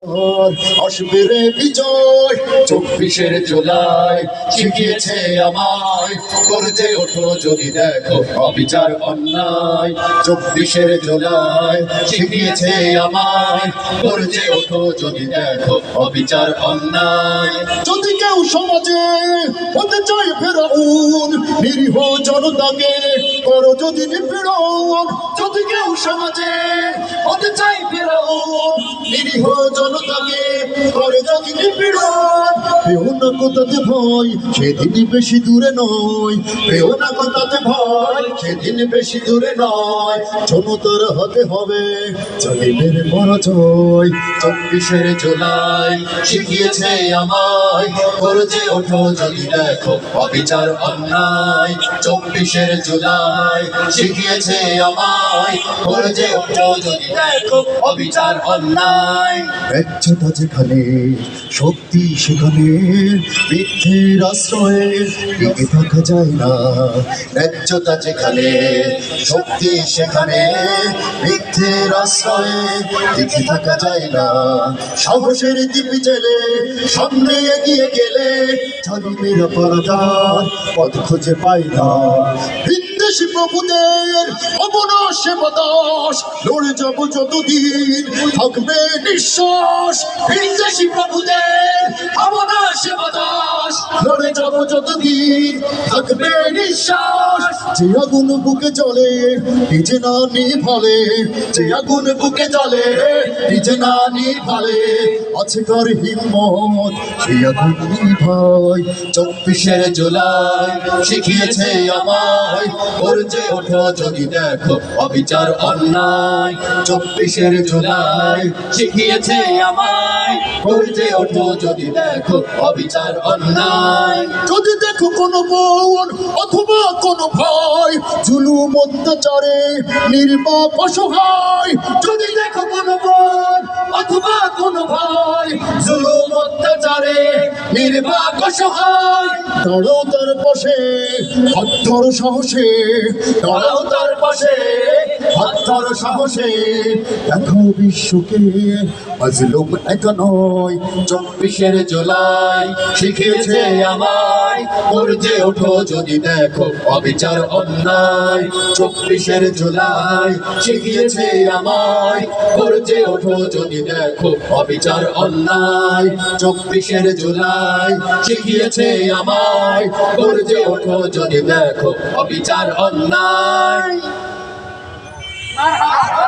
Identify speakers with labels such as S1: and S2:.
S1: আসবে রে বিজয় 24 জুলাই শিখিয়েছে আমায় গর্জে ওঠো যদি দেখো অবিচার অন্যায় 24 জুলাই শিখিয়েছে আমায় গর্জে ওঠো যদি দেখো অবিচার অন্যায় যদি কেউ সমাজে হতে চায় ফেরাউন নিরীহ জনতাকে করো যদি নিপীড়ন যদি কেউ সমাজে হতে চায় ফেরাউন নিরীহ জনতাকে করে যদি নিপীড়ন পেও না কোথাতে ভয় সেদিন বেশি দূরে নয় পেও না কোথাতে ভয় সেদিন বেশি দূরে নয় জনতার হাতে হবে জালিমের পরাজয় 24 জুলাই শিখিয়েছে আমায় গর্জে ওঠো যদি দেখো অবিচার অন্যায় 24 জুলাই শিখিয়েছে আমায় গর্জে ওঠো যদি দেখো অবিচার অন্যায় ন্যায্যতা যেখানে শক্তি সেখানে মিথ্যের আশ্রয়ে টিকে থাকা যায় না ন্যায্যতা যেখানে শক্তি সেখানে মিথ্যের আশ্রয়ে টিকে থাকা যায় না সাহসের দীপি জেলে সামনে এগিয়ে গেলে জালিমের পরাজয় পথ খুঁজে পায় না বিদ্বেষী প্রভুদের অবনাশে বাতাস লড়ে যাব যতদিন থাকবে নিঃশ্বাস বিদ্বেষী প্রভুদের অবনাশে বাতাস লড়ে যাব যতদিন থাকবে নিঃশ্বাস যে আগুন বুকে জ্বলে নিজে না নিভালে যে আগুন বুকে জ্বলে নিজে না নিভালে আছে কার হিম্মত সে আগুন নিভায় 24 জুলাই শিখিয়েছে আমায় গর্জে ওঠো যদি দেখো অবিচার অন্যায় 24 জুলাই শিখিয়েছে আমায় গর্জে ওঠো যদি দেখো অবিচার অন্যায় যদি দেখো কোনো বোন অথবা কোনো ভাই জুলুম অত্যাচারে নির্বাক অসহায় যদি দেখো কোনো বোন অথবা কোনো ভাই জুলুম অত্যাচারে নির্বাক অসহায় দাঁড়াও তার পাশে হাত ধরো সাহসে দাঁড়াও তার পাশে হাত ধরো সাহসে দেখো বিশ্বকে মাজলুম একা নয় 24 জুলাই শিখিয়েছে আমায় গর্জে ওঠো যদি দেখো অবিচার অন্যায় 24 জুলাই শিখিয়েছে আমায় গর্জে ওঠো যদি দেখো অবিচার অন্যায় 24 জুলাই শিখিয়েছে আমায় গর্জে ওঠো যদি দেখো অবিচার অন্যায়